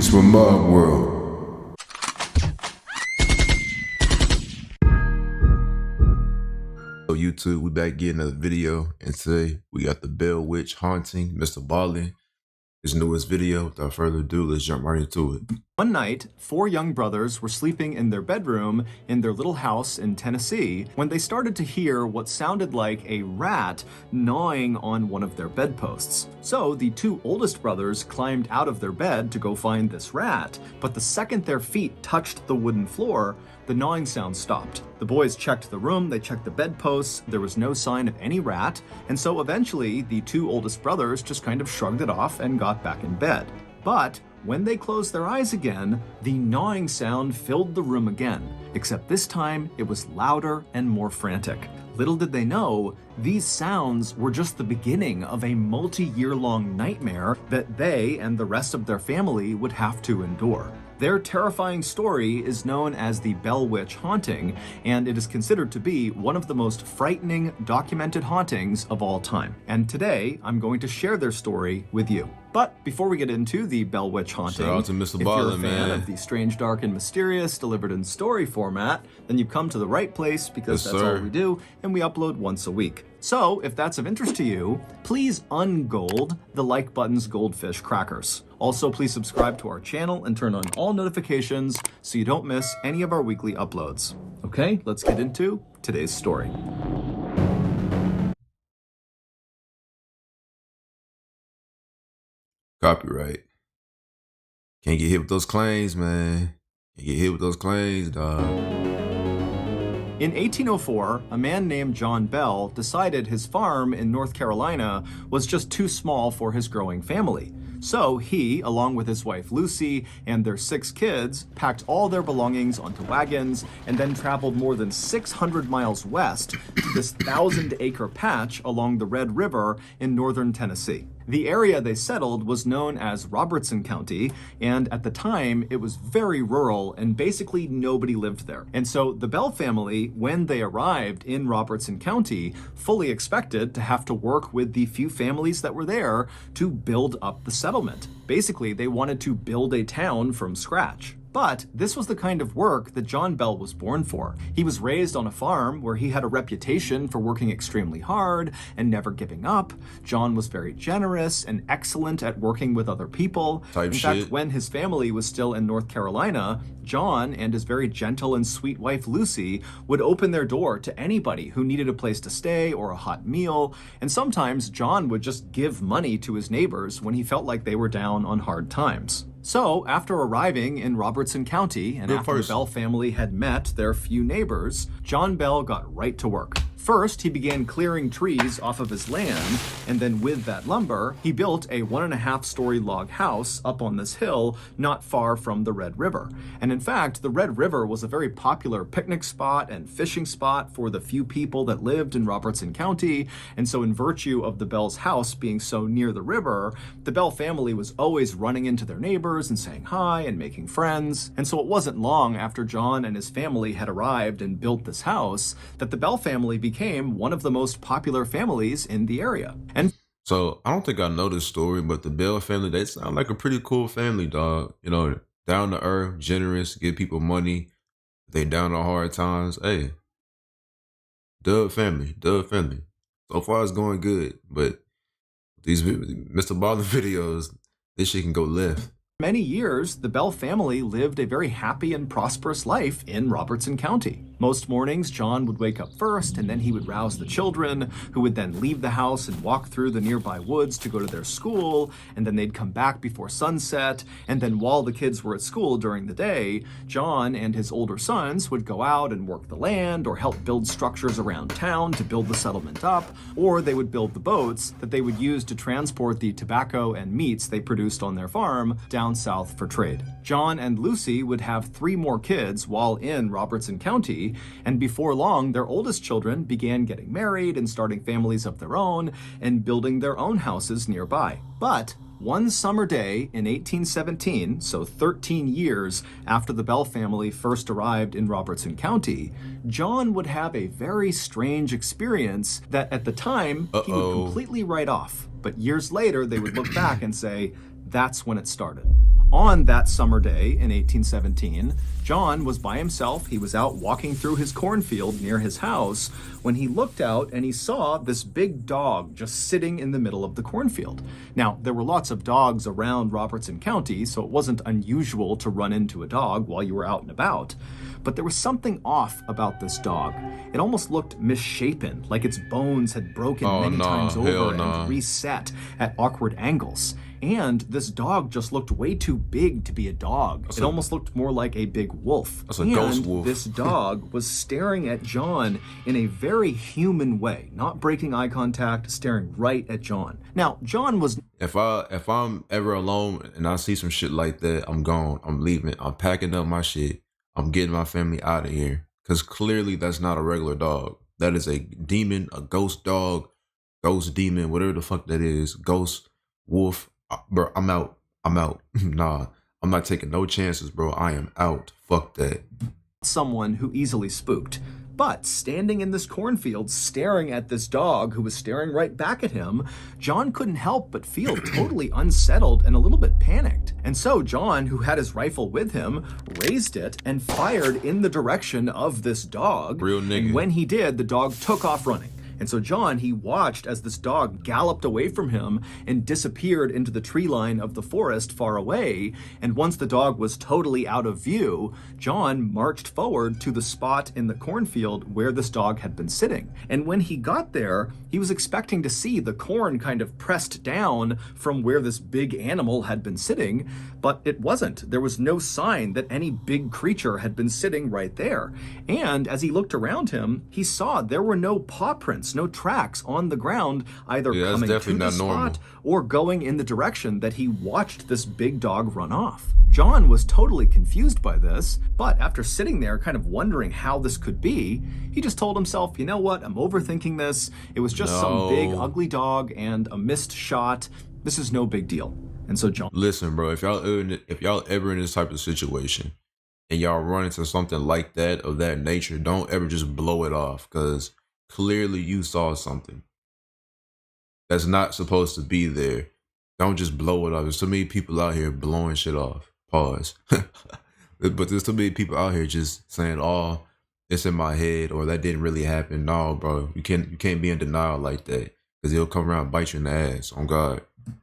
Greetings from my world. So YouTube, we back getting another video, and today we got the Bell Witch haunting MrBallen. His newest video. Without further ado, let's jump right into it. One night, 4 young brothers were sleeping in their bedroom in their little house in Tennessee when they started to hear what sounded like a rat gnawing on one of their bedposts. So the 2 oldest brothers climbed out of their bed to go find this rat, but the second their feet touched the wooden floor, the gnawing sound stopped. The boys checked the room, they checked the bedposts, there was no sign of any rat, and so eventually the 2 oldest brothers just kind of shrugged it off and got back in bed. But when they closed their eyes again, the gnawing sound filled the room again, except this time it was louder and more frantic. Little did they know, these sounds were just the beginning of a multi-year-long nightmare that they and the rest of their family would have to endure. Their terrifying story is known as the Bell Witch haunting, and it is considered to be one of the most frightening documented hauntings of all time. And today, I'm going to share their story with you. But before we get into the Bell Witch haunting, Shout out to Mr. if you're a Ballen, fan man. of the strange, dark, and mysterious delivered in story format, then you've come to the right place because Yes, that's sir. all we do, and we upload once a week. So, if that's of interest to you, please ungold the like button's goldfish crackers. Also, please subscribe to our channel and turn on all notifications so you don't miss any of our weekly uploads. Okay, let's get into today's story. Copyright. Can't get hit with those claims, man. Can't get hit with those claims, dog. In 1804, a man named John Bell decided his farm in North Carolina was just too small for his growing family. So he, along with his wife Lucy and their 6 kids, packed all their belongings onto wagons and then traveled more than 600 miles west to this 1,000-acre patch along the Red River in northern Tennessee. The area they settled was known as Robertson County, and at the time, it was very rural and basically nobody lived there. And so the Bell family, when they arrived in Robertson County, fully expected to have to work with the few families that were there to build up the settlement. Basically, they wanted to build a town from scratch. But this was the kind of work that John Bell was born for. He was raised on a farm where he had a reputation for working extremely hard and never giving up. John was very generous and excellent at working with other people. In fact, when his family was still in North Carolina, John and his very gentle and sweet wife Lucy would open their door to anybody who needed a place to stay or a hot meal. And sometimes John would just give money to his neighbors when he felt like they were down on hard times. So, after arriving in Robertson County, and after the Bell family had met their few neighbors, John Bell got right to work. First, he began clearing trees off of his land, and then with that lumber, he built a 1.5-story log house up on this hill not far from the Red River. And in fact, the Red River was a very popular picnic spot and fishing spot for the few people that lived in Robertson County, and so in virtue of the Bell's house being so near the river, the Bell family was always running into their neighbors and saying hi and making friends. And so it wasn't long after John and his family had arrived and built this house that the Bell family became one of the most popular families in the area. And so I don't think I know this story, but the Bell family, they sound like a pretty cool family, dog. You know, down to earth, generous, give people money. They down on hard times. Hey, Dub family, Dub family. So far it's going good, but these MrBallen videos, this shit can go left. many years, the Bell family lived a very happy and prosperous life in Robertson County. Most mornings, John would wake up first, and then he would rouse the children, who would then leave the house and walk through the nearby woods to go to their school, and then they'd come back before sunset, and then while the kids were at school during the day, John and his older sons would go out and work the land or help build structures around town to build the settlement up, or they would build the boats that they would use to transport the tobacco and meats they produced on their farm down south for trade. John and Lucy would have 3 more kids while in Robertson County, and before long, their oldest children began getting married and starting families of their own and building their own houses nearby. But one summer day in 1817, so 13 years after the Bell family first arrived in Robertson County, John would have a very strange experience that at the time he would completely write off. But years later, they would look back and say, that's when it started. On that summer day in 1817, John was by himself. He was out walking through his cornfield near his house when he looked out and he saw this big dog just sitting in the middle of the cornfield. Now, there were lots of dogs around Robertson County, so it wasn't unusual to run into a dog while you were out and about. But there was something off about this dog. It almost looked misshapen, like its bones had broken many times over and reset at awkward angles. And this dog just looked way too big to be a dog. It almost looked more like a big wolf. That's a ghost wolf. This dog was staring at John in a very human way, not breaking eye contact, staring right at John. Now, John was... If I'm ever alone and I see some shit like that, I'm gone. I'm leaving. I'm packing up my shit. I'm getting my family out of here. Because clearly that's not a regular dog. That is a demon, a ghost dog, ghost demon, whatever the fuck that is. Ghost wolf. Bro, I'm out. Nah, I'm not taking no chances, bro. I am out. Fuck that. Someone who easily spooked. But standing in this cornfield, staring at this dog who was staring right back at him, John couldn't help but feel totally unsettled and a little bit panicked. And so John, who had his rifle with him, raised it and fired in the direction of this dog. Real nigga. And when he did, the dog took off running. And so John, he watched as this dog galloped away from him and disappeared into the tree line of the forest far away. And once the dog was totally out of view, John marched forward to the spot in the cornfield where this dog had been sitting. And when he got there, he was expecting to see the corn kind of pressed down from where this big animal had been sitting, but it wasn't. There was no sign that any big creature had been sitting right there. And as he looked around him, he saw there were no paw prints, no tracks on the ground, either coming to the spot or going in the direction that he watched this big dog run off. John was totally confused by this, but after sitting there kind of wondering how this could be, he just told himself, you know what, I'm overthinking this. It was just some big ugly dog and a missed shot. This is no big deal. And so John... Listen, bro, if y'all ever in this type of situation and y'all run into something like that, of that nature, don't ever just blow it off, because clearly you saw something that's not supposed to be there. Don't just blow it off. There's so many people out here blowing shit off. Pause. But there's so many people out here just saying, oh, it's in my head, or that didn't really happen. No, bro, you can't be in denial like that, because he'll come around and bite you in the ass. On God.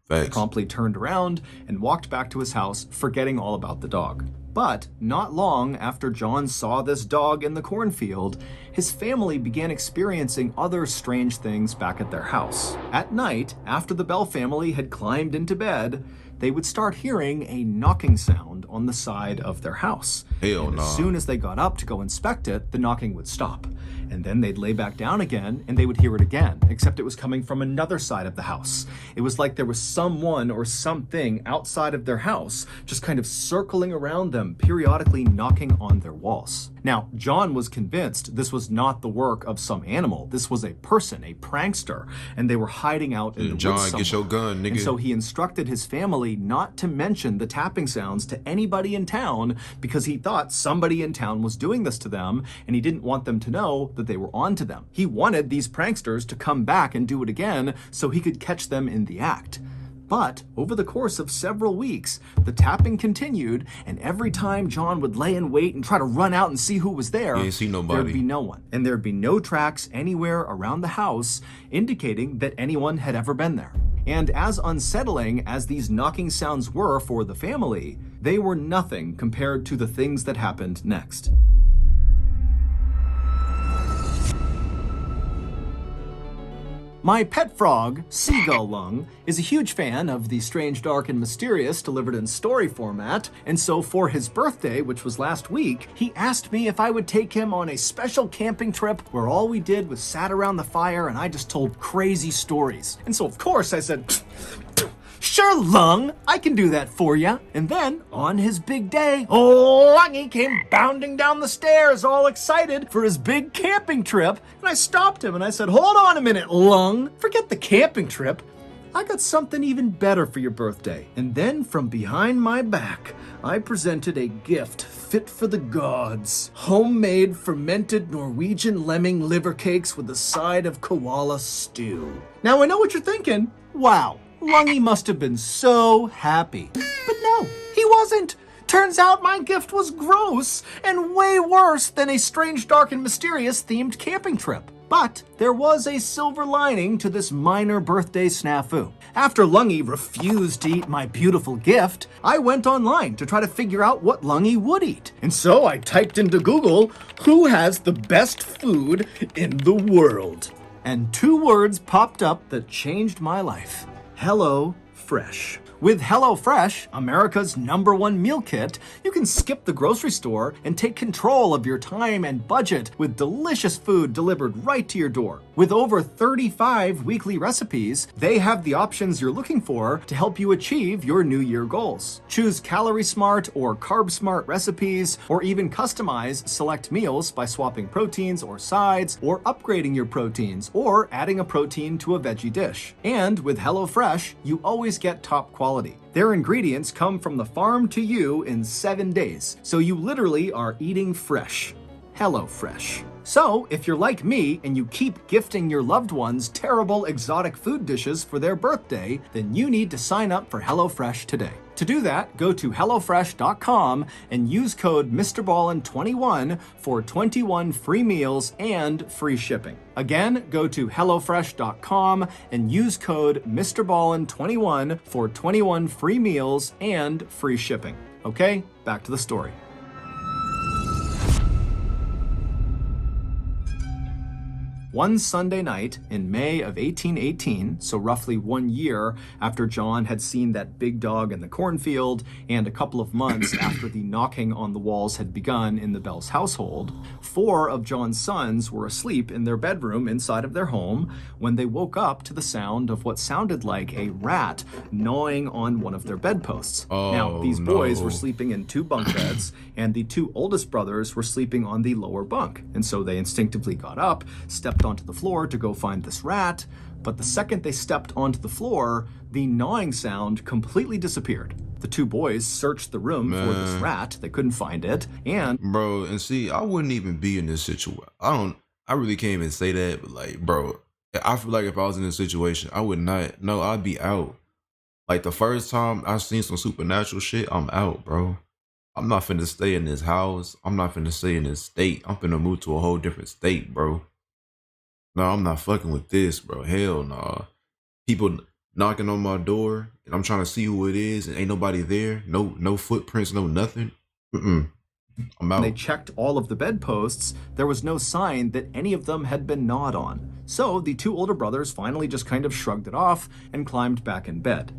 Facts. Promptly turned around and walked back to his house, forgetting all about the dog. But not long after John saw this dog in the cornfield, his family began experiencing other strange things back at their house. At night, after the Bell family had climbed into bed, they would start hearing a knocking sound on the side of their house. Hell no. As soon as they got up to go inspect it, the knocking would stop. And then they'd lay back down again and they would hear it again, except it was coming from another side of the house. It was like there was someone or something outside of their house just kind of circling around them, periodically knocking on their walls. Now, John was convinced this was not the work of some animal. This was a person, a prankster, and they were hiding out in the woods somewhere. John, get your gun, nigga. And so he instructed his family not to mention the tapping sounds to anybody in town, because he thought somebody in town was doing this to them, and he didn't want them to know that they were on to them. He wanted these pranksters to come back and do it again so he could catch them in the act. But over the course of several weeks, the tapping continued, and every time John would lay in wait and try to run out and see who was there, there'd be no one. And there'd be no tracks anywhere around the house indicating that anyone had ever been there. And as unsettling as these knocking sounds were for the family, they were nothing compared to the things that happened next. My pet frog, Seagull Lung, is a huge fan of the strange, dark, and mysterious delivered in story format, and so for his birthday, which was last week, he asked me if I would take him on a special camping trip where all we did was sat around the fire and I just told crazy stories. And so of course I said, sure, Lung, I can do that for ya. And then, on his big day, Lungy came bounding down the stairs, all excited for his big camping trip. And I stopped him and I said, hold on a minute, Lung. Forget the camping trip. I got something even better for your birthday. And then, from behind my back, I presented a gift fit for the gods. Homemade fermented Norwegian lemming liver cakes with a side of koala stew. Now I know what you're thinking. Wow. Lungy must have been so happy. But no, he wasn't. wasn't. Turns out my gift was gross and way worse than a strange, dark, and mysterious themed camping trip. But there was a silver lining to this minor birthday snafu. After Lungy refused to eat my beautiful gift, I went online to try to figure out what Lungy would eat. And so I typed into Google, who has the best food in the world? And 2 words popped up that changed my life. Hello Fresh. With HelloFresh, America's #1 meal kit, you can skip the grocery store and take control of your time and budget with delicious food delivered right to your door. With over 35 weekly recipes, they have the options you're looking for to help you achieve your New Year goals. Choose Calorie Smart or Carb Smart recipes, or even customize select meals by swapping proteins or sides, or upgrading your proteins, or adding a protein to a veggie dish. And with HelloFresh, you always get top quality. Their ingredients come from the farm to you in 7 days, so you literally are eating fresh. HelloFresh. So, if you're like me and you keep gifting your loved ones terrible exotic food dishes for their birthday, then you need to sign up for HelloFresh today. To do that, go to HelloFresh.com and use code MrBallen21 for 21 free meals and free shipping. Again, go to HelloFresh.com and use code MrBallen21 for 21 free meals and free shipping. Okay, back to the story. One Sunday night in May of 1818, so roughly 1 year after John had seen that big dog in the cornfield, and a couple of months after the knocking on the walls had begun in the Bell's household, 4 of John's sons were asleep in their bedroom inside of their home when they woke up to the sound of what sounded like a rat gnawing on one of their bedposts. Now, these boys were sleeping in 2 bunk beds, and the 2 oldest brothers were sleeping on the lower bunk, and so they instinctively got up, stepped onto the floor to go find this rat, but the second they stepped onto the floor, the gnawing sound completely disappeared. The 2 boys searched the room for this rat, they couldn't find it, and Bro, and see, I wouldn't even be in this situation. I really can't even say that, but like, bro, I feel like if I was in this situation, I would not, no, I'd be out. Like the first time I seen some supernatural shit, I'm out, bro. I'm not finna stay in this house. I'm not finna stay in this state. I'm finna move to a whole different state, bro. No, I'm not fucking with this, bro. Hell nah. People knocking on my door and I'm trying to see who it is and ain't nobody there. No footprints, no nothing. I'm out. they checked all of the bedposts. There was no sign that any of them had been gnawed on. So the 2 older brothers finally just kind of shrugged it off and climbed back in bed.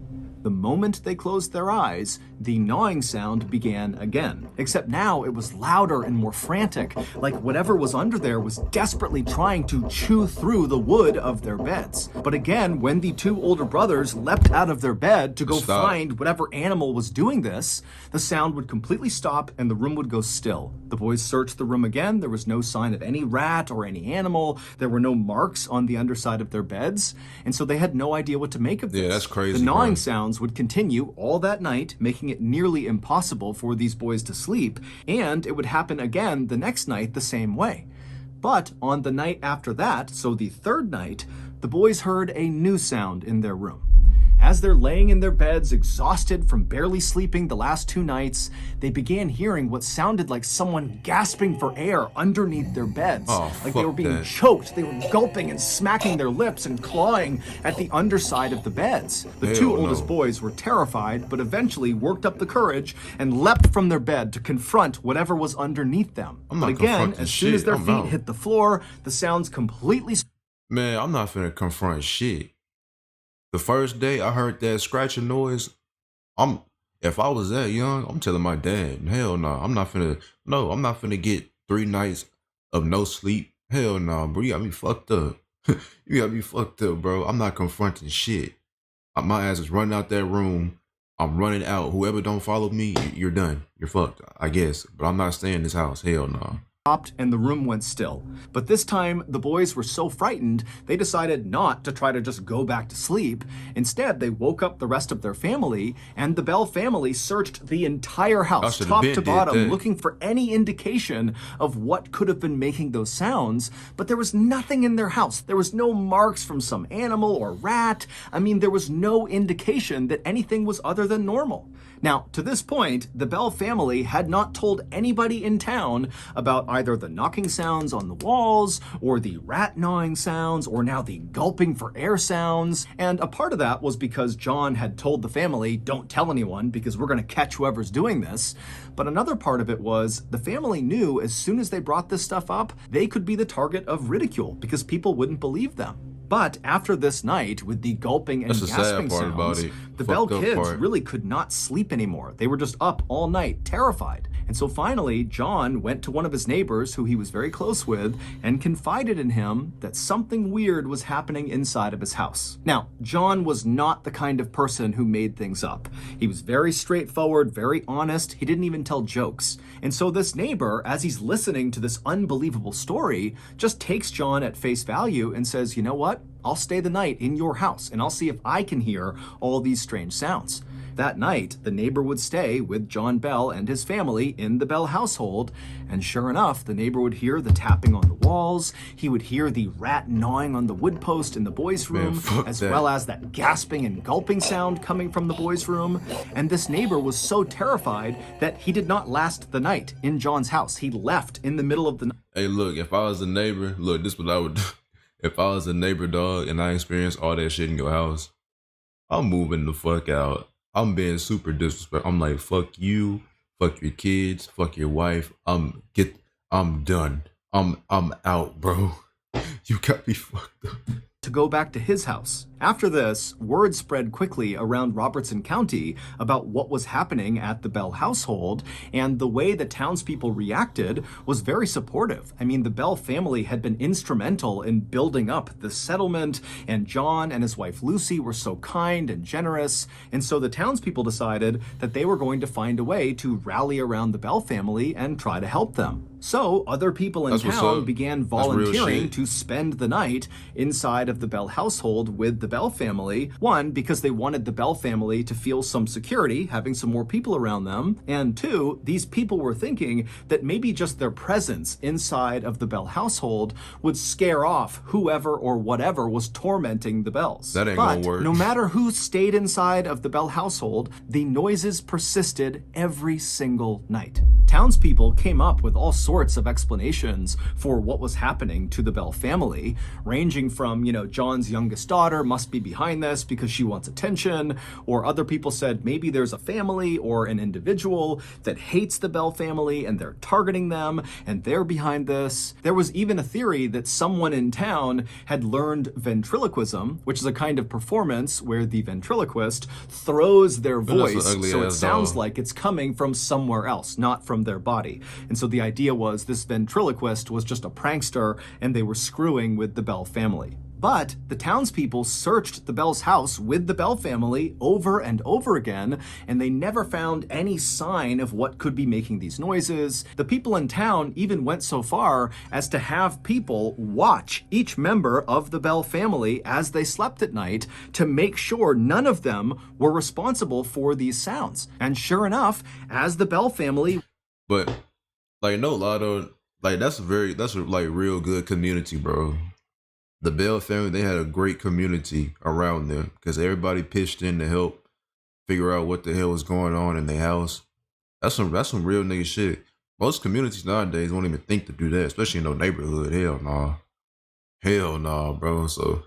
The moment they closed their eyes, the gnawing sound began again. Except now it was louder and more frantic, like whatever was under there was desperately trying to chew through the wood of their beds. But again, when the 2 older brothers leapt out of their bed to go find whatever animal was doing this, the sound would completely stop and the room would go still. The boys searched the room again. There was no sign of any rat or any animal. There were no marks on the underside of their beds. And so they had no idea what to make of this. Yeah, that's crazy. The gnawing sounds would continue all that night, making it nearly impossible for these boys to sleep, and it would happen again the next night the same way. But on the night after that, so the 3rd night, the boys heard a new sound in their room. As they're laying in their beds, exhausted from barely sleeping the last 2 nights, they began hearing what sounded like someone gasping for air underneath their beds. Like they were being choked. They were gulping and smacking their lips and clawing at the underside of the beds. The 2 oldest boys were terrified, but eventually worked up the courage and leapt from their bed to confront whatever was underneath them. But again, as soon as their feet hit the floor, the sounds completely... Man, I'm not finna confront shit. The first day I heard that scratching noise, if I was that young, I'm telling my dad, hell no, I'm not finna get 3 nights of no sleep. Hell no, bro, you got me fucked up. You got me fucked up, bro. I'm not confronting shit. My ass is running out that room. I'm running out. Whoever don't follow me, you're done. You're fucked, I guess. But I'm not staying in this house. Hell no. And the room went still. But this time, the boys were so frightened, they decided not to try to just go back to sleep. Instead, they woke up the rest of their family, and the Bell family searched the entire house, top to bottom, looking for any indication of what could have been making those sounds. But there was nothing in their house. There was no marks from some animal or rat. I mean, there was no indication that anything was other than normal. Now, to this point, the Bell family had not told anybody in town about either the knocking sounds on the walls, or the rat gnawing sounds, or now the gulping for air sounds. And a part of that was because John had told the family, don't tell anyone because we're going to catch whoever's doing this. But another part of it was the family knew as soon as they brought this stuff up, they could be the target of ridicule because people wouldn't believe them. But after this night, with the gulping and gasping sounds, the Bell kids really could not sleep anymore. They were just up all night, terrified. And so finally, John went to one of his neighbors, who he was very close with, and confided in him that something weird was happening inside of his house. Now, John was not the kind of person who made things up. He was very straightforward, very honest. He didn't even tell jokes. And so this neighbor, as he's listening to this unbelievable story, just takes John at face value and says, you know what? I'll stay the night in your house and I'll see if I can hear all these strange sounds. That night, the neighbor would stay with John Bell and his family in the Bell household, and sure enough, the neighbor would hear the tapping on the walls, he would hear the rat gnawing on the wood post in the boys' room, well as that gasping and gulping sound coming from the boys' room, and this neighbor was so terrified that he did not last the night in John's house. He left in the middle of the night. Hey, look, if I was a neighbor, look, this is what I would do. If I was a neighbor, dog, and I experienced all that shit in your house, I'm moving the fuck out. I'm being super disrespectful. I'm like, fuck you, fuck your kids, fuck your wife. I'm done. I'm out, bro. You got me fucked up. To go back to his house. After this, word spread quickly around Robertson County about what was happening at the Bell household, and the way the townspeople reacted was very supportive. I mean, the Bell family had been instrumental in building up the settlement, and John and his wife Lucy were so kind and generous, and so the townspeople decided that they were going to find a way to rally around the Bell family and try to help them. So other people in town began volunteering to spend the night inside of the Bell household with the Bell family. One, because they wanted the Bell family to feel some security, having some more people around them. And two, these people were thinking that maybe just their presence inside of the Bell household would scare off whoever or whatever was tormenting the Bells. That ain't gonna work. No matter who stayed inside of the Bell household, the noises persisted every single night. Townspeople came up with all sorts of explanations for what was happening to the Bell family, ranging from, John's youngest daughter must be behind this because she wants attention, or other people said maybe there's a family or an individual that hates the Bell family and they're targeting them and they're behind this. There was even a theory that someone in town had learned ventriloquism, which is a kind of performance where the ventriloquist throws their voice so it sounds like it's coming from somewhere else, not from their body. And so the idea was this ventriloquist was just a prankster and they were screwing with the Bell family. But the townspeople searched the Bell's house with the Bell family over and over again, and they never found any sign of what could be making these noises. The people in town even went so far as to have people watch each member of the Bell family as they slept at night to make sure none of them were responsible for these sounds. And sure enough, as the Bell family... But, no Lotto, that's a real good community, bro. The Bell family, they had a great community around them because everybody pitched in to help figure out what the hell was going on in their house. That's some real nigga shit. Most communities nowadays won't even think to do that, especially in no neighborhood. Hell nah, bro. So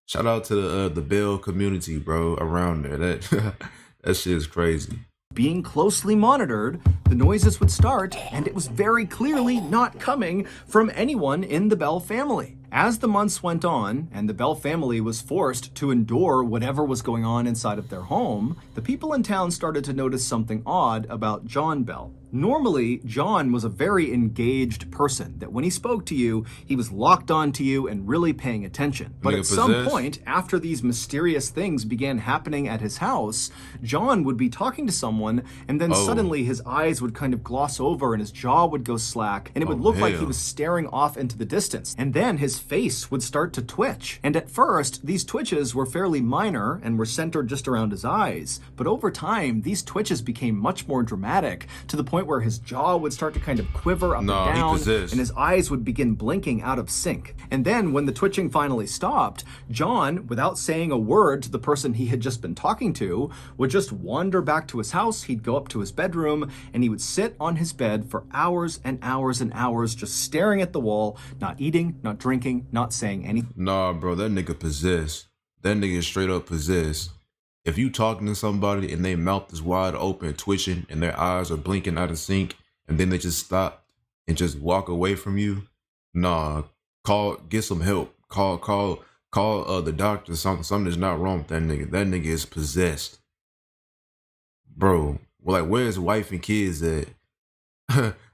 shout out to the Bell community, bro, around there. That shit is crazy. Being closely monitored, the noises would start, and it was very clearly not coming from anyone in the Bell family. As the months went on, and the Bell family was forced to endure whatever was going on inside of their home, the people in town started to notice something odd about John Bell. Normally, John was a very engaged person, that when he spoke to you, he was locked onto you and really paying attention. But at some point, after these mysterious things began happening at his house, John would be talking to someone, and then suddenly his eyes would kind of gloss over and his jaw would go slack, and it would look like he was staring off into the distance. And then his his face would start to twitch. And at first, these twitches were fairly minor and were centered just around his eyes. But over time, these twitches became much more dramatic, to the point where his jaw would start to kind of quiver up and down, and his eyes would begin blinking out of sync. And then when the twitching finally stopped, John, without saying a word to the person he had just been talking to, would just wander back to his house. He'd go up to his bedroom and he would sit on his bed for hours and hours and hours, just staring at the wall, not eating, not drinking, not saying anything. Nah, bro, that nigga possessed. That nigga is straight up possessed. If you talking to somebody and their mouth is wide open, twitching, and their eyes are blinking out of sync, and then they just stop and just walk away from you, nah, get some help. Call the doctor. Something is not wrong with that nigga. That nigga is possessed, bro. Well, like, where's his wife and kids at?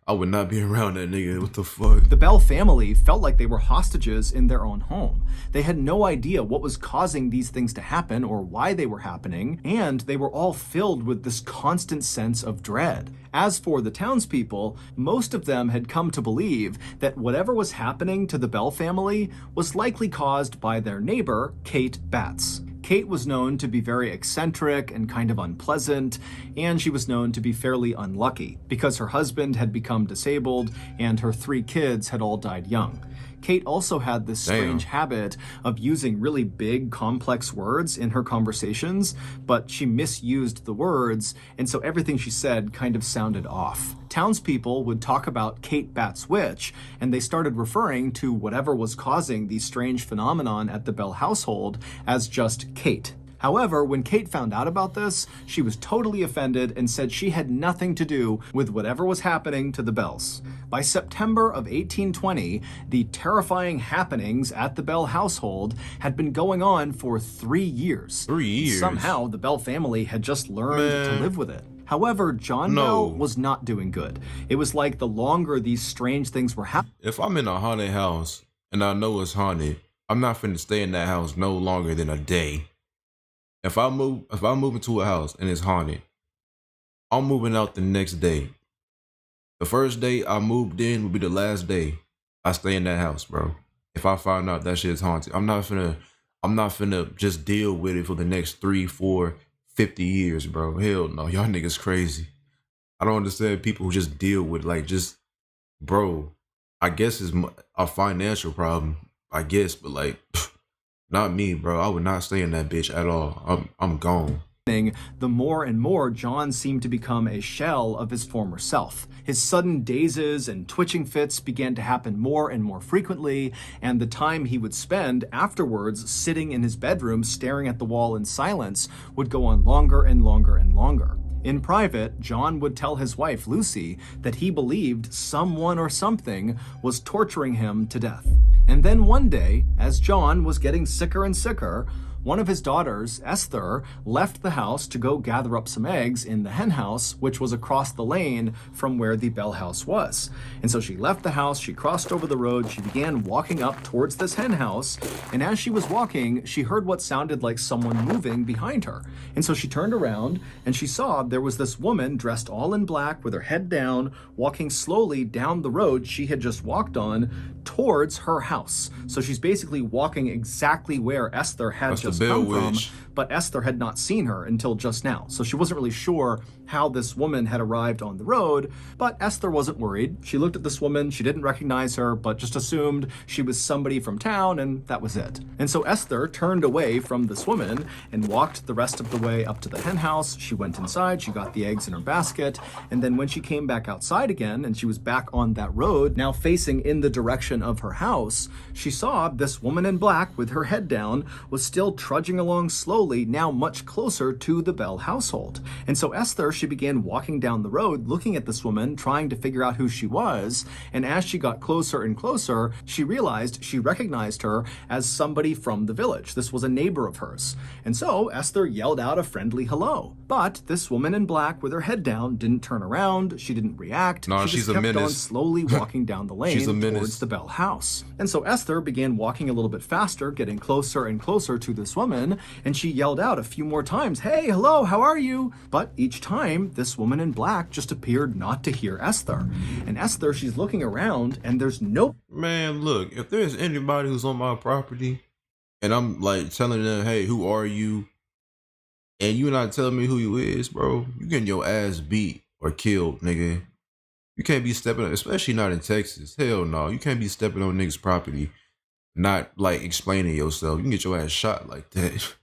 I would not be around that nigga. What the fuck? The Bell family felt like they were hostages in their own home. They had no idea what was causing these things to happen or why they were happening, and they were all filled with this constant sense of dread. As for the townspeople, most of them had come to believe that whatever was happening to the Bell family was likely caused by their neighbor, Kate Batts. Kate was known to be very eccentric and kind of unpleasant, and she was known to be fairly unlucky because her husband had become disabled and her 3 kids had all died young. Kate also had this strange habit of using really big, complex words in her conversations, but she misused the words, and so everything she said kind of sounded off. Townspeople would talk about Kate Batts' witch, and they started referring to whatever was causing the strange phenomenon at the Bell household as just Kate. However, when Kate found out about this, she was totally offended and said she had nothing to do with whatever was happening to the Bells. By September of 1820, the terrifying happenings at the Bell household had been going on for 3 years. 3 years? Somehow, the Bell family had just learned to live with it. However, John Bell was not doing good. It was like the longer these strange things were happening. If I'm in a haunted house and I know it's haunted, I'm not finna stay in that house no longer than a day. If I move into a house and it's haunted, I'm moving out the next day. The first day I moved in will be the last day I stay in that house, bro. If I find out that shit's haunted, I'm not finna just deal with it for the next 3, 4, 50 years, bro. Hell no, y'all niggas crazy. I don't understand people who just deal with, like, just, bro, I guess it's a financial problem, I guess, but like, not me, bro. I would not stay in that bitch at all. I'm gone. The more and more John seemed to become a shell of his former self. His sudden dazes and twitching fits began to happen more and more frequently, and the time he would spend afterwards sitting in his bedroom staring at the wall in silence would go on longer and longer and longer. In private, John would tell his wife, Lucy, that he believed someone or something was torturing him to death. And then one day, as John was getting sicker and sicker, one of his daughters, Esther, left the house to go gather up some eggs in the hen house, which was across the lane from where the Bell house was. And so she left the house, she crossed over the road, she began walking up towards this hen house, and as she was walking, she heard what sounded like someone moving behind her. And so she turned around, and she saw there was this woman dressed all in black with her head down, walking slowly down the road she had just walked on towards her house. So she's basically walking exactly where Esther had just come from, but Esther had not seen her until just now. So she wasn't really sure how this woman had arrived on the road, but Esther wasn't worried. She looked at this woman, she didn't recognize her, but just assumed she was somebody from town, and that was it. And so Esther turned away from this woman and walked the rest of the way up to the hen house. She went inside, she got the eggs in her basket, and then when she came back outside again and she was back on that road, now facing in the direction of her house, she saw this woman in black with her head down was still trudging along slowly, now much closer to the Bell household. And so Esther, she began walking down the road, looking at this woman, trying to figure out who she was. And as she got closer and closer, she realized she recognized her as somebody from the village. This was a neighbor of hers. And so Esther yelled out a friendly hello. But this woman in black with her head down didn't turn around. She didn't react. No, she she's just a kept menace. on slowly walking down the lane She's a menace. towards the Bell house. And so Esther began walking a little bit faster, getting closer and closer to this this woman, and she yelled out a few more times, "Hey, hello, how are you?" But each time, this woman in black just appeared not to hear Esther. And Esther, she's looking around, and there's no... Man, look, if there's anybody who's on my property and I'm like telling them, hey, who are you? And you not telling me who you is, bro, you getting your ass beat or killed, nigga. You can't be stepping on, especially not in Texas. Hell no, you can't be stepping on niggas' property, not like explaining yourself. You can get your ass shot like that.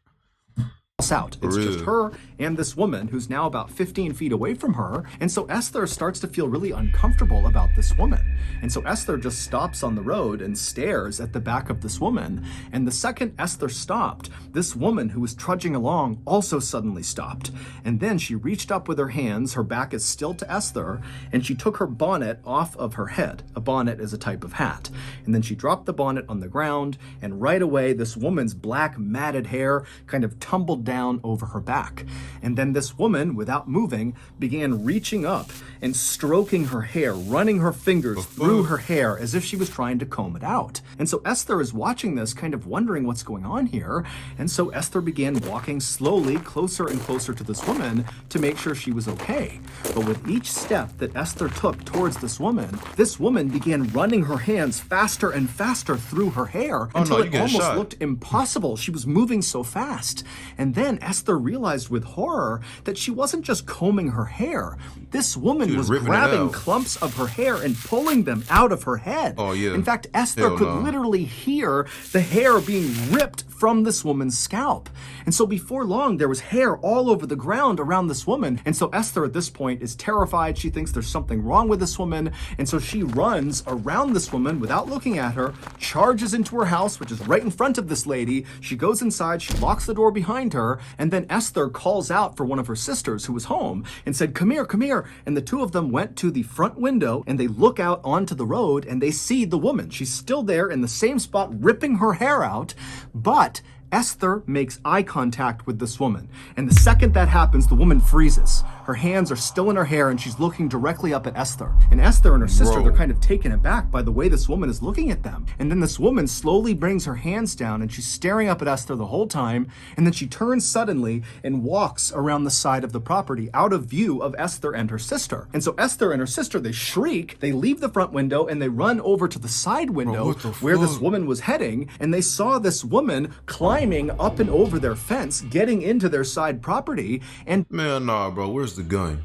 out. It's just her and this woman who's now about 15 feet away from her. And so Esther starts to feel really uncomfortable about this woman. And so Esther just stops on the road and stares at the back of this woman. And the second Esther stopped, this woman who was trudging along also suddenly stopped. And then she reached up with her hands, her back is still to Esther, and she took her bonnet off of her head. A bonnet is a type of hat. And then she dropped the bonnet on the ground, and right away this woman's black matted hair kind of tumbled down over her back. And then this woman, without moving, began reaching up and stroking her hair, running her fingers through her hair as if she was trying to comb it out. And so Esther is watching this, kind of wondering what's going on here. And so Esther began walking slowly closer and closer to this woman to make sure she was okay. But with each step that Esther took towards this woman began running her hands faster and faster through her hair until it almost looked impossible. She was moving so fast. And then Esther realized with horror that she wasn't just combing her hair. This woman was grabbing clumps of her hair and pulling them out of her head. Oh, yeah. In fact, Esther could literally hear the hair being ripped from this woman's scalp. And so before long, there was hair all over the ground around this woman. And so Esther at this point is terrified. She thinks there's something wrong with this woman. And so she runs around this woman without looking at her, charges into her house, which is right in front of this lady. She goes inside, she locks the door behind her, and then Esther calls out for one of her sisters who was home and said, "Come here, come here." And the two of them went to the front window and they look out onto the road and they see the woman. She's still there in the same spot, ripping her hair out, but Esther makes eye contact with this woman. And the second that happens, the woman freezes. Her hands are still in her hair and she's looking directly up at Esther. And Esther and her sister, they're kind of taken aback by the way this woman is looking at them. And then this woman slowly brings her hands down and she's staring up at Esther the whole time. And then she turns suddenly and walks around the side of the property out of view of Esther and her sister. And so Esther and her sister, they shriek, they leave the front window and they run over to the side window where this woman was heading. And they saw this woman climbing up and over their fence, getting into their side property. And man, nah, bro, where's the gun?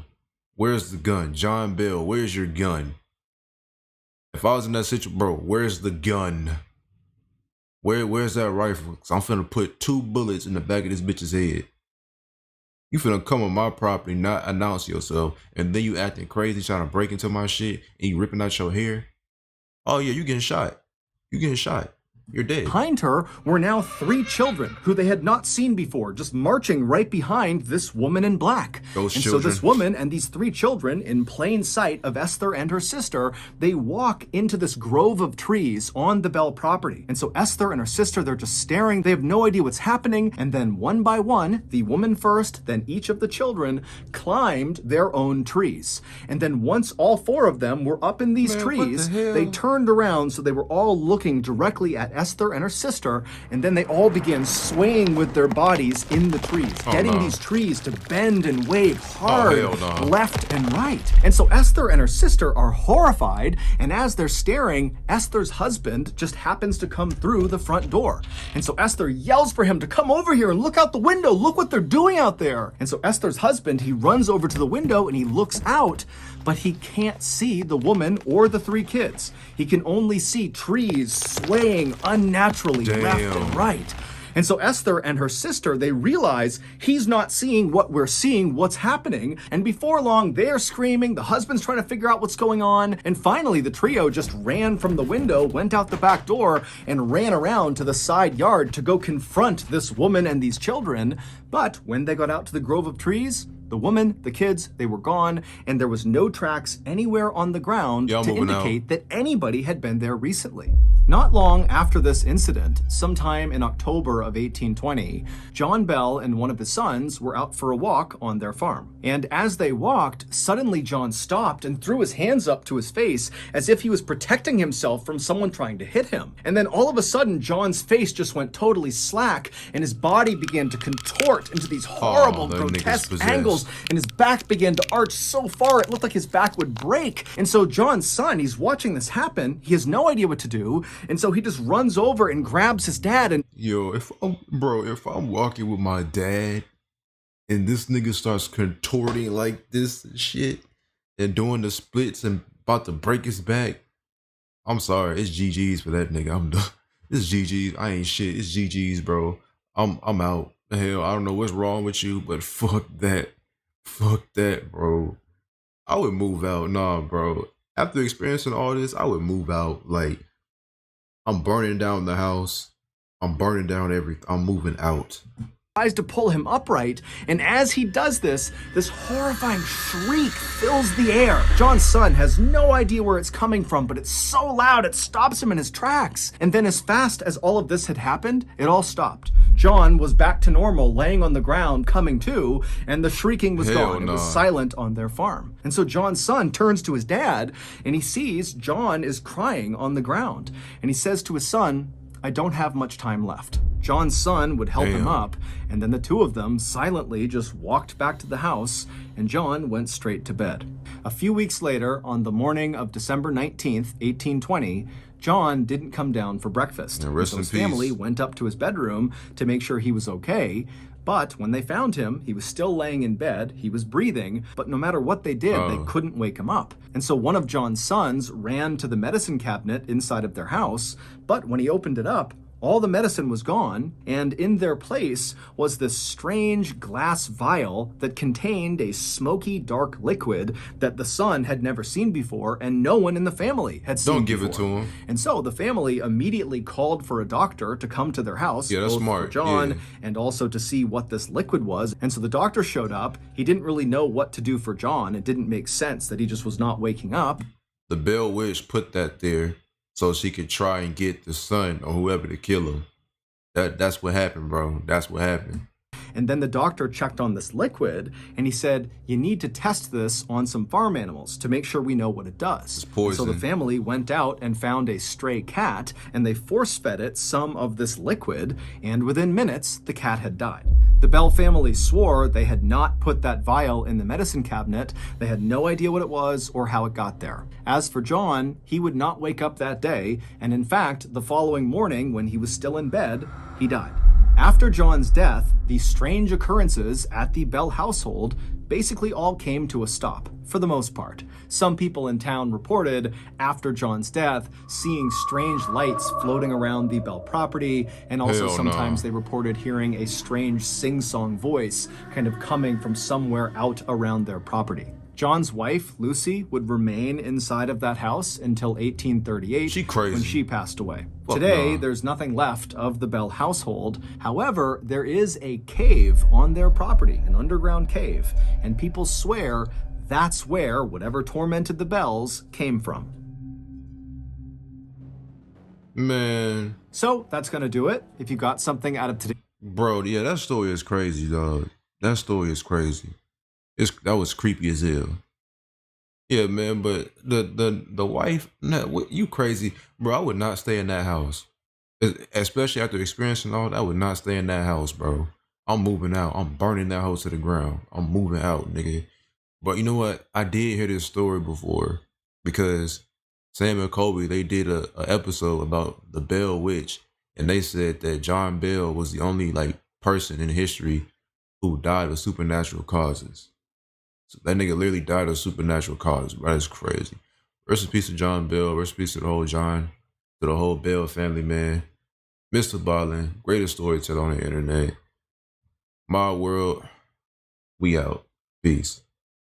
Where's the gun? John Bell, where's your gun? If I was in that situation, bro, where's the gun? Where's that rifle? 'Cause I'm finna put 2 bullets in the back of this bitch's head. You finna come on my property, not announce yourself, and then you acting crazy, trying to break into my shit, and you ripping out your hair. Oh yeah, you getting shot. You getting shot. You're dead. Behind her were now 3 children who they had not seen before, just marching right behind this woman in black. Those children. So this woman and these 3 children, in plain sight of Esther and her sister, they walk into this grove of trees on the Bell property. And so Esther and her sister, they're just staring. They have no idea what's happening. And then one by one, the woman first, then each of the children climbed their own trees. And then once all 4 of them were up in these trees, they turned around so they were all looking directly at Esther and her sister, and then they all began swaying with their bodies in the trees, getting these trees to bend and wave hard left and right. And so Esther and her sister are horrified, and as they're staring, Esther's husband just happens to come through the front door. And so Esther yells for him to come over here and look out the window. Look what they're doing out there. And so Esther's husband, he runs over to the window and he looks out, but he can't see the woman or the 3 kids. He can only see trees swaying unnaturally left and right. And so Esther and her sister, they realize he's not seeing what we're seeing, what's happening. And before long, they're screaming. The husband's trying to figure out what's going on. And finally, the trio just ran from the window, went out the back door, and ran around to the side yard to go confront this woman and these children. But when they got out to the grove of trees, the woman, the kids, they were gone, and there was no tracks anywhere on the ground to indicate that anybody had been there recently. Not long after this incident, sometime in October of 1820, John Bell and one of his sons were out for a walk on their farm. And as they walked, suddenly John stopped and threw his hands up to his face as if he was protecting himself from someone trying to hit him. And then all of a sudden, John's face just went totally slack and his body began to contort into these horrible, grotesque angles, and his back began to arch so far it looked like his back would break. And so John's son, he's watching this happen. He has no idea what to do. And so he just runs over and grabs his dad and... Yo, if I'm walking with my dad and this nigga starts contorting like this and shit and doing the splits and about to break his back, I'm sorry, it's GG's for that nigga. I'm done. It's GG's. I ain't shit. It's GG's, bro. I'm out. Hell, I don't know what's wrong with you, but fuck that. Fuck that, bro. I would move out. Nah, bro. After experiencing all this, I would move out. Like, I'm burning down the house. I'm burning down everything. I'm moving out. Tries to pull him upright, and as he does this, this horrifying shriek fills the air. John's son has no idea where it's coming from, but it's so loud it stops him in his tracks. And then as fast as all of this had happened, it all stopped. John was back to normal, laying on the ground, coming to, and the shrieking was gone. It was silent on their farm. And so John's son turns to his dad, and he sees John is crying on the ground. And he says to his son, "I don't have much time left." John's son would help him up, and then the two of them silently just walked back to the house, and John went straight to bed. A few weeks later, on the morning of December 19th, 1820, John didn't come down for breakfast. So his family went up to his bedroom to make sure he was okay. But when they found him, he was still laying in bed, he was breathing, but no matter what they did, they couldn't wake him up. And so one of John's sons ran to the medicine cabinet inside of their house, but when he opened it up, all the medicine was gone, and in their place was this strange glass vial that contained a smoky, dark liquid that the son had never seen before, and no one in the family had seen before. Don't give it to him. And so the family immediately called for a doctor to come to their house, that's smart. For John, and also to see what this liquid was. And so the doctor showed up. He didn't really know what to do for John. It didn't make sense that he just was not waking up. The Bell Witch put that there so she could try and get the son or whoever to kill him. That's what happened, bro. That's what happened. And then the doctor checked on this liquid, and he said, "You need to test this on some farm animals to make sure we know what it does." It's poison. So the family went out and found a stray cat, and they force-fed it some of this liquid, and within minutes, the cat had died. The Bell family swore they had not put that vial in the medicine cabinet. They had no idea what it was or how it got there. As for John, he would not wake up that day, and in fact, the following morning, when he was still in bed, he died. After John's death, the strange occurrences at the Bell household basically all came to a stop, for the most part. Some people in town reported, after John's death, seeing strange lights floating around the Bell property, and also sometimes they reported hearing a strange sing-song voice kind of coming from somewhere out around their property. John's wife, Lucy, would remain inside of that house until 1838 when she passed away. Today, there's nothing left of the Bell household. However, there is a cave on their property, an underground cave, and people swear that's where whatever tormented the Bells came from. Man. So that's gonna do it. If you got something out of today, bro, yeah, that story is crazy, dog. That story is crazy. That was creepy as hell. Yeah, man, but the wife, you crazy, bro. I would not stay in that house, especially after experiencing all that. I would not stay in that house, bro. I'm moving out. I'm burning that house to the ground. I'm moving out, nigga. But you know what? I did hear this story before because Sam and Kobe, they did a episode about the Bell Witch, and they said that John Bell was the only person in history who died of supernatural causes. So that nigga literally died of supernatural causes. That is crazy. Rest in peace to John Bell. Rest in peace to the whole Bell family, man. MrBallen, greatest storyteller on the internet. My world, we out. Peace.